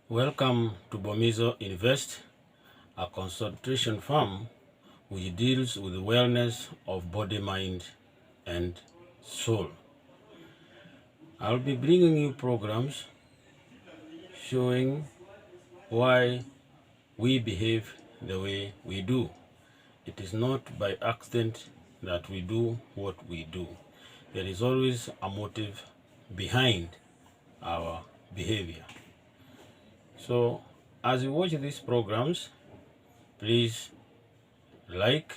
Welcome to Bomizo Invest, a consultation firm which deals with the wellness of body, mind, and soul. I'll be bringing you programs showing why we behave the way we do. It is not by accident that we do what we do. There is always a motive behind our behavior. So, as you watch these programs, please like,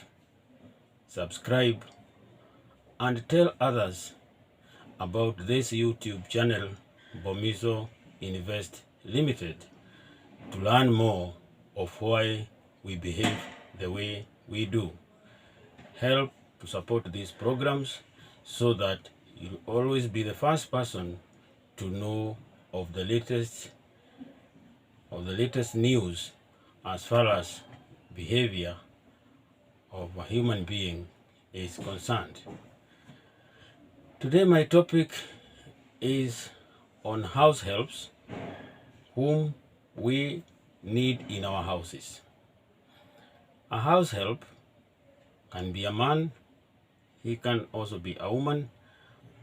subscribe, and tell others about this YouTube channel, Bomizo Invest Limited, to learn more of why we behave the way we do. Help to support these programs so that you'll always be the first person to know of the latest news as far as behavior of a human being is concerned. Today my topic is on house helps whom we need in our houses. A house help can be a man, he can also be a woman,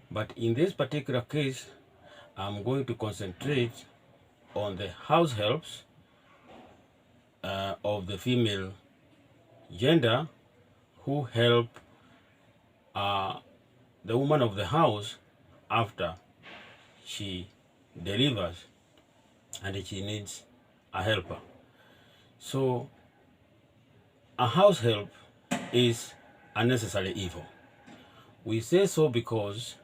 but in this particular case I'm going to concentrate on the house helps of the female gender who help the woman of the house after she delivers and she needs a helper. So a house help is a necessary evil. We say so because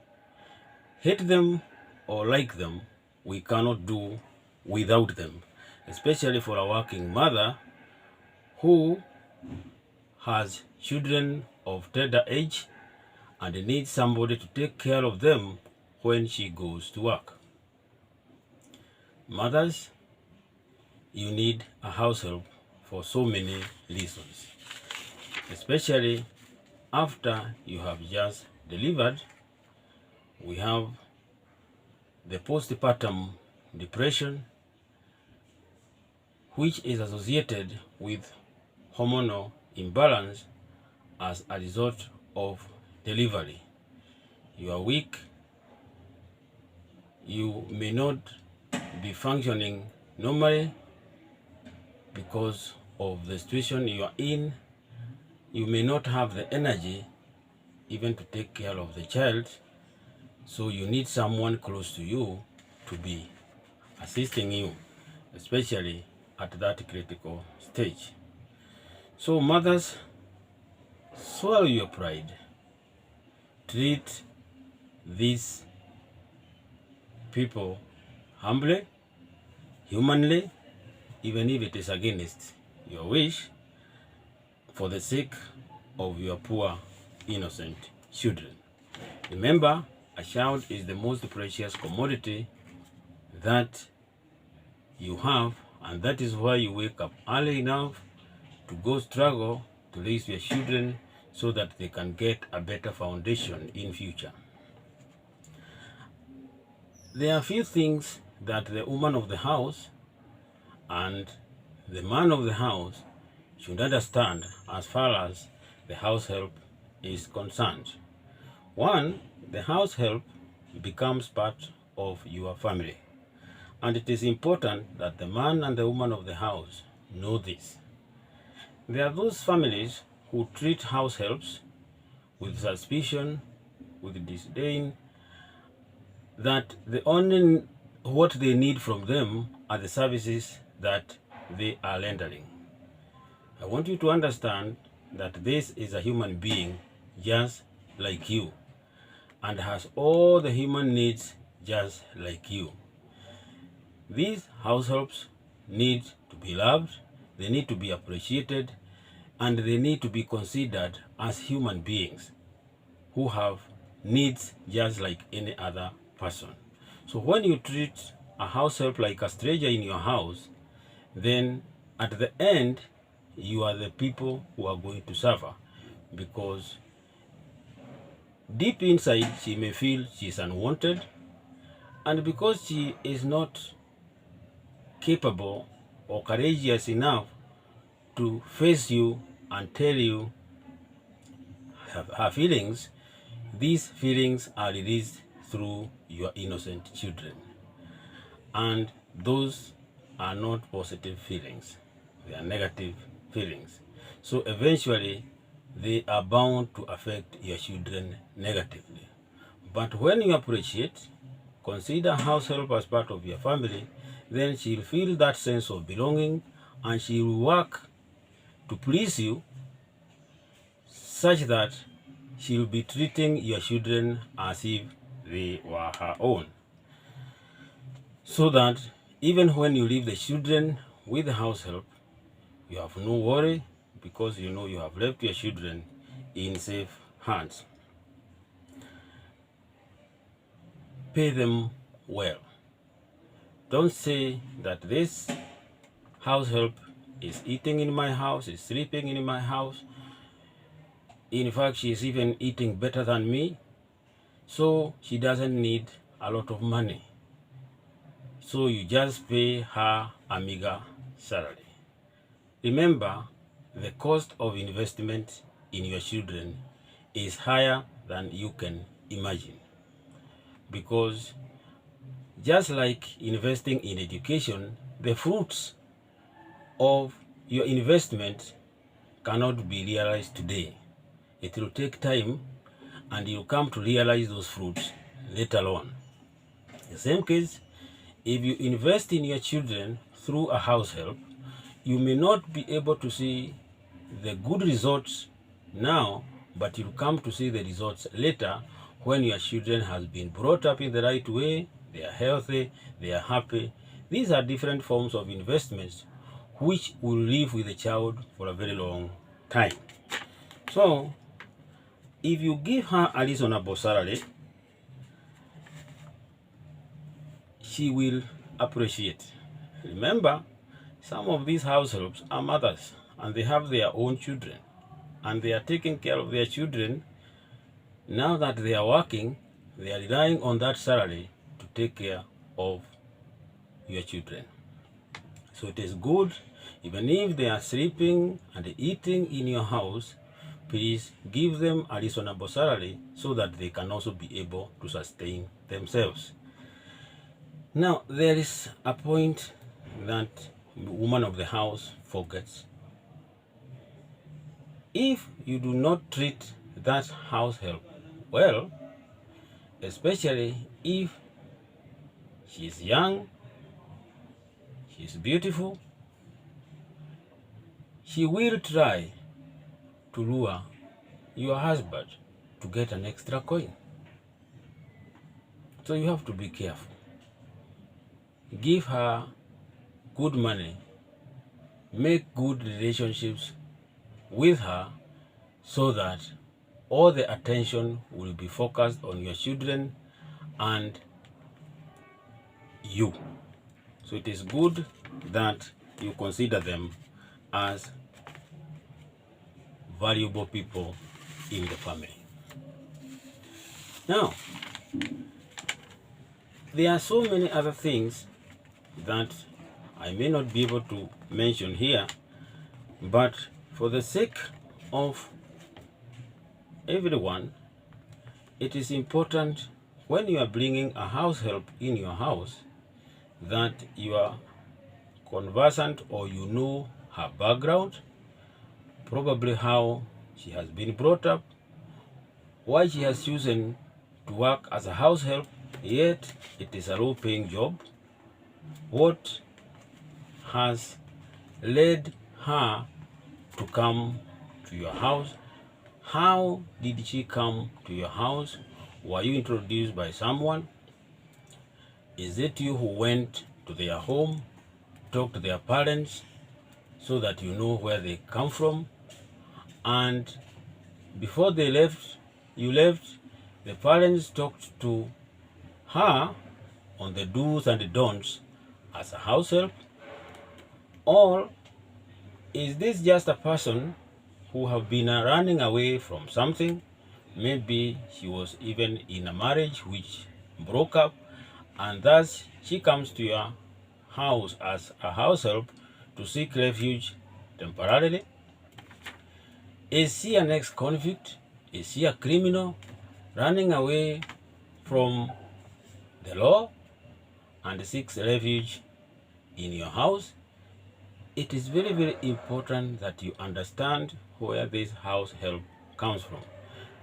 hate them or like them, we cannot do without them, especially for a working mother who has children of tender age and needs somebody to take care of them when she goes to work. Mothers, you need a house help for so many reasons, especially after you have just delivered. We have the postpartum depression, which is associated with hormonal imbalance as a result of delivery. You are weak, you may not be functioning normally because of the situation you are in. You may not have the energy even to take care of the child, so you need someone close to you to be assisting you, especially at that critical stage. So mothers, swallow your pride. Treat these people humbly, humanly, even if it is against your wish, for the sake of your poor, innocent children. Remember, a child is the most precious commodity that you have, and that is why you wake up early enough to go struggle to raise your children so that they can get a better foundation in future. There are few things that the woman of the house and the man of the house should understand as far as the house help is concerned. One, the house help becomes part of your family, and it is important that the man and the woman of the house know this. There are those families who treat house helps with suspicion, with disdain, that what they need from them are the services that they are rendering. I want you to understand that this is a human being just like you and has all the human needs just like you. These house helps need to be loved, they need to be appreciated, and they need to be considered as human beings who have needs just like any other person. So when you treat a house help like a stranger in your house, then at the end you are the people who are going to suffer, because deep inside she may feel she is unwanted, and because she is not capable or courageous enough to face you and tell you her feelings, these feelings are released through your innocent children. And those are not positive feelings, they are negative feelings. So eventually, they are bound to affect your children negatively. But when you appreciate, consider house help as part of your family, then she'll feel that sense of belonging and she will work to please you such that she'll be treating your children as if they were her own. So that even when you leave the children with the house help, you have no worry because you know you have left your children in safe hands. Pay them well. Don't say that this house help is eating in my house, is sleeping in my house. In fact, she is even eating better than me, so she doesn't need a lot of money. So you just pay her a meager salary. Remember, the cost of investment in your children is higher than you can imagine. Because just like investing in education, the fruits of your investment cannot be realized today. It will take time and you'll come to realize those fruits later on. In the same case, if you invest in your children through a house help, you may not be able to see the good results now, but you'll come to see the results later when your children has been brought up in the right way, they are healthy, they are happy. These are different forms of investments which will live with the child for a very long time. So, if you give her a reasonable salary, she will appreciate. Remember, some of these house helps are mothers and they have their own children and they are taking care of their children. Now that they are working, they are relying on that salary to take care of your children. So it is good, even if they are sleeping and eating in your house, please give them a reasonable salary so that they can also be able to sustain themselves. Now, there is a point that the woman of the house forgets. If you do not treat that house help well, especially if she is young, she is beautiful, she will try to lure your husband to get an extra coin. So you have to be careful. Give her good money, make good relationships with her so that all the attention will be focused on your children and you. So it is good that you consider them as valuable people in the family. Now, there are so many other things that I may not be able to mention here, but for the sake of everyone, it is important when you are bringing a house help in your house that you are conversant or you know her background, probably how she has been brought up, why she has chosen to work as a house help, yet it is a low-paying job, what has led her to come to your house, how did she come to your house, were you introduced by someone, is it you who went to their home, talked to their parents so that you know where they come from, and before they left, you left, the parents talked to her on the do's and the don'ts as a house help? Or is this just a person who have been running away from something? Maybe she was even in a marriage which broke up, and thus she comes to your house as a house help to seek refuge temporarily? Is she an ex-convict? Is she a criminal running away from the law and seeks refuge in your house? It is very, very important that you understand where this house help comes from,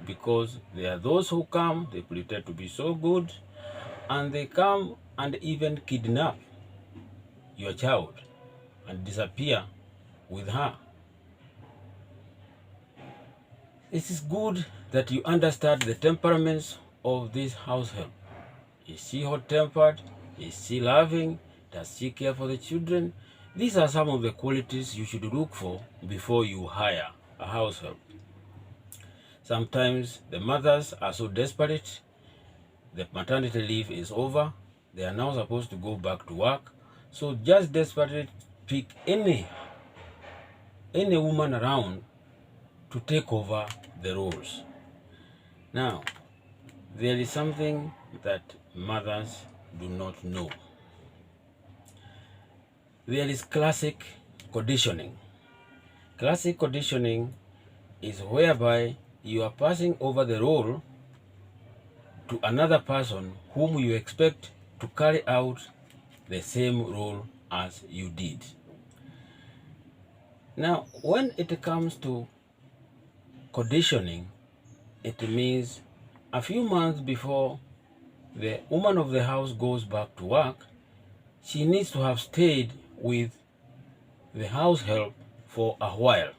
because there are those who come, they pretend to be so good, and they come and even kidnap your child and disappear with her. It is good that you understand the temperaments of this house help. Is she hot-tempered? Is she loving? Does she care for the children? These are some of the qualities you should look for before you hire a house help. Sometimes the mothers are so desperate, the maternity leave is over, they are now supposed to go back to work, so just desperately pick any woman around to take over the roles. Now, there is something that mothers do not know. There is classic conditioning. Classic conditioning is whereby you are passing over the role to another person whom you expect to carry out the same role as you did. Now, when it comes to conditioning, it means a few months before the woman of the house goes back to work, she needs to have stayed with the house help for a while,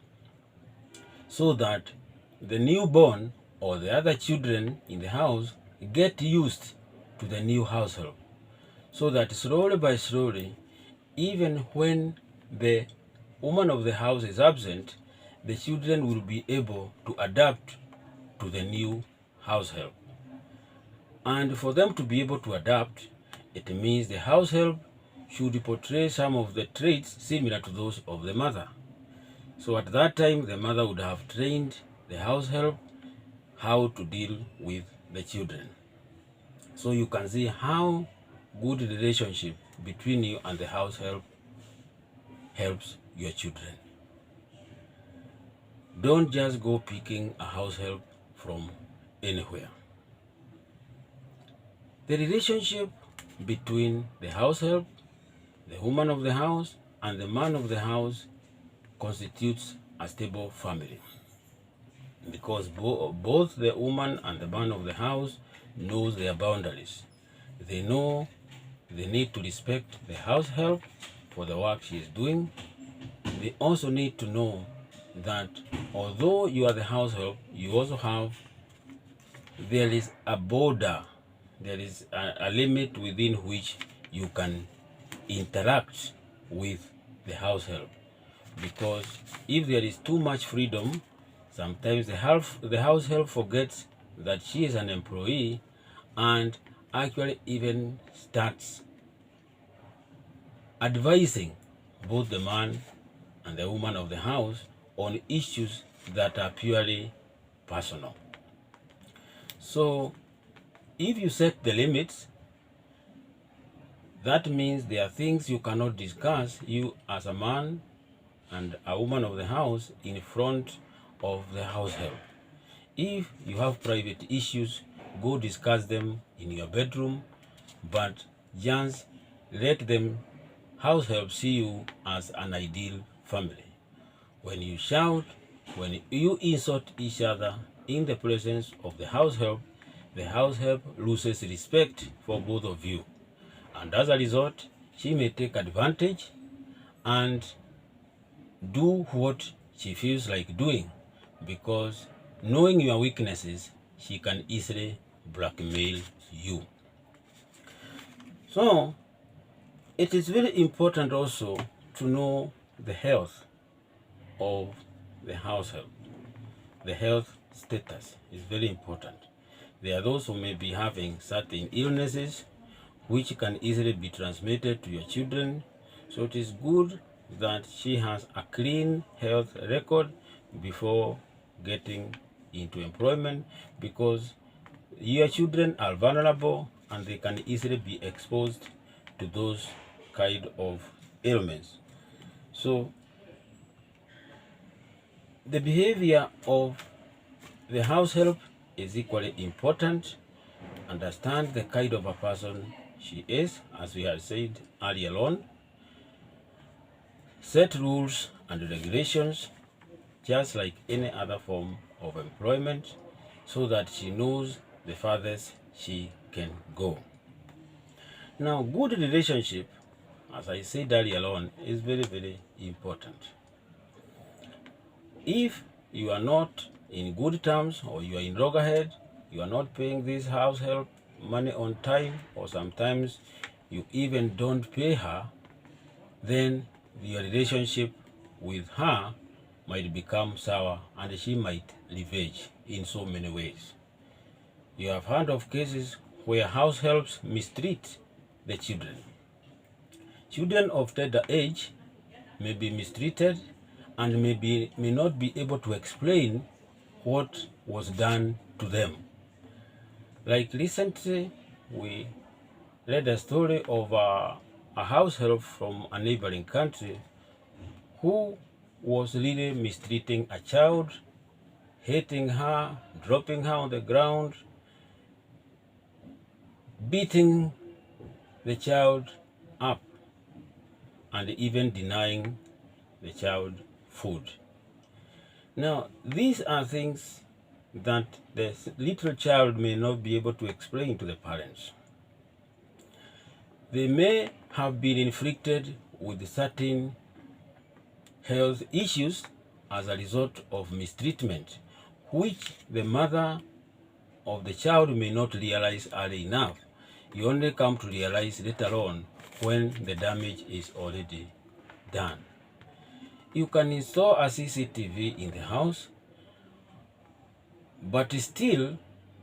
so that the newborn or the other children in the house get used to the new house help, so that slowly by slowly, even when the woman of the house is absent, the children will be able to adapt to the new house help. And for them to be able to adapt, it means the house help should portray some of the traits similar to those of the mother. So at that time, the mother would have trained the house help how to deal with the children. So you can see how good relationship between you and the house help helps your children. Don't just go picking a house help from anywhere. The relationship between the house help, the woman of the house, and the man of the house constitutes a stable family, because both the woman and the man of the house knows their boundaries. They know they need to respect the house help for the work she is doing. They also need to know that although you are the house help, you also have, there is a border, there is a limit within which you can interact with the house help. Because if there is too much freedom, sometimes the house help forgets that she is an employee and actually even starts advising both the man and the woman of the house on issues that are purely personal. So if you set the limits, that means there are things you cannot discuss, you as a man and a woman of the house, in front of the house help. If you have private issues, go discuss them in your bedroom, but just let them house help see you as an ideal family. When you shout, when you insult each other in the presence of the house help loses respect for both of you. And as a result, she may take advantage and do what she feels like doing, because knowing your weaknesses, she can easily blackmail you. So it is very important also to know the health of the house help. The health status is very important. There are those who may be having certain illnesses which can easily be transmitted to your children. So it is good that she has a clean health record before getting into employment, because your children are vulnerable and they can easily be exposed to those kind of ailments. So the behavior of the house help is equally important. Understand the kind of a person she is, as we had said earlier on. Set rules and regulations just like any other form of employment so that she knows the farthest she can go. Now, good relationship, as I said earlier on, is very, very important. If you are not in good terms or you are in loggerhead, you are not paying this house help money on time, or sometimes you even don't pay her, then your relationship with her might become sour and she might leverage in so many ways. You have heard of cases where house helps mistreat the children. Children of tender age may be mistreated and may not be able to explain what was done to them. Like recently, we read a story of a house help from a neighboring country who was really mistreating a child, hitting her, dropping her on the ground, beating the child up, and even denying the child food. Now, these are things that the little child may not be able to explain to the parents. They may have been inflicted with certain health issues as a result of mistreatment, which the mother of the child may not realize early enough. You only come to realize later on when the damage is already done. You can install a CCTV in the house, but still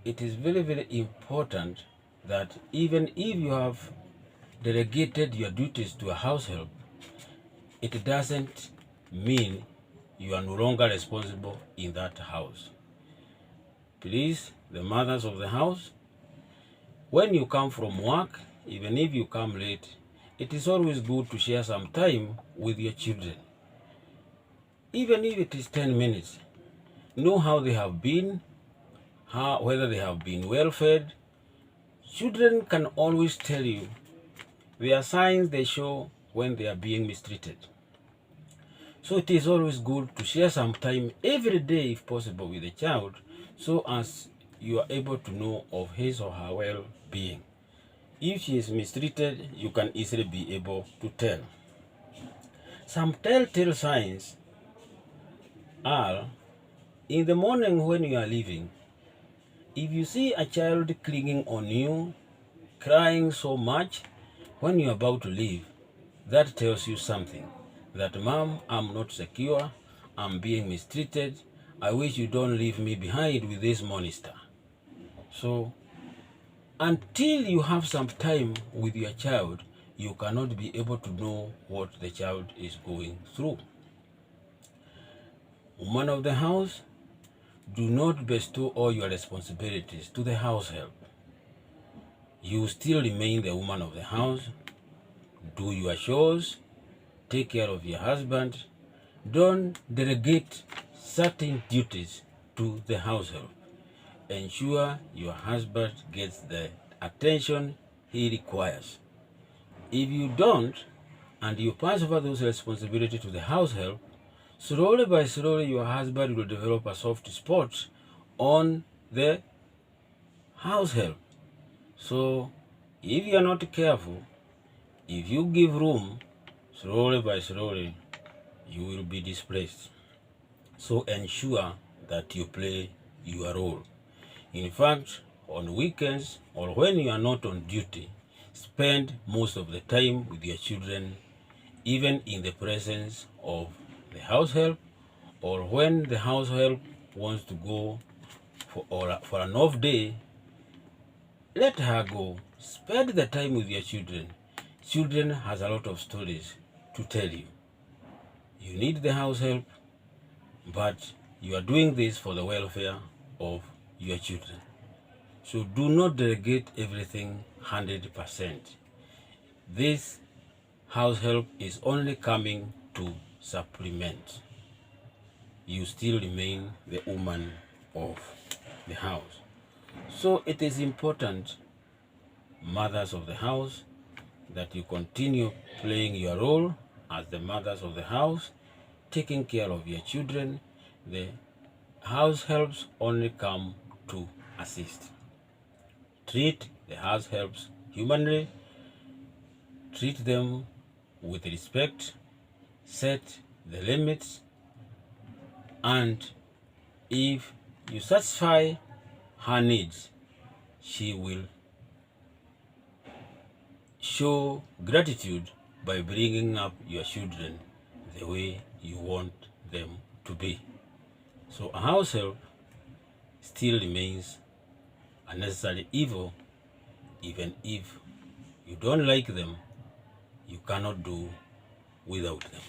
it is very, very important that even if you have delegated your duties to a house help, it doesn't mean you are no longer responsible in that house. Please, the mothers of the house, when you come from work, even if you come late, it is always good to share some time with your children. Even if it is 10 minutes, know how they have been, whether they have been well fed. Children can always tell you there are signs they show when they are being mistreated. So it is always good to share some time every day if possible with the child, so as you are able to know of his or her well-being. If she is mistreated, you can easily be able to tell. Some telltale signs are, in the morning when you are leaving, if you see a child clinging on you, crying so much when you are about to leave, that tells you something. That, Mom, I'm not secure, I'm being mistreated, I wish you don't leave me behind with this monster. So, until you have some time with your child, you cannot be able to know what the child is going through. Woman of the house, do not bestow all your responsibilities to the house help. You still remain the woman of the house. Do your chores, take care of your husband. Don't delegate certain duties to the house help. Ensure your husband gets the attention he requires. If you don't, and you pass over those responsibilities to the house help, slowly by slowly your husband will develop a soft spot on the house help. So if you are not careful, if you give room, slowly by slowly you will be displaced. So ensure that you play your role. In fact, on weekends or when you are not on duty, spend most of the time with your children, even in the presence of the house help, or when the house help wants to go for an off day, let her go. Spend the time with your children. Children has a lot of stories to tell you. You need the house help, but you are doing this for the welfare of your children. So do not delegate everything 100%. This house help is only coming to supplement. You still remain the woman of the house. So it is important, mothers of the house, that you continue playing your role as the mothers of the house, taking care of your children. The house helps only come to assist. Treat the house helps humanly, treat them with respect, set the limits, and if you satisfy her needs, she will show gratitude by bringing up your children the way you want them to be. So a house help still remains a necessary evil. Even if you don't like them, you cannot do without them.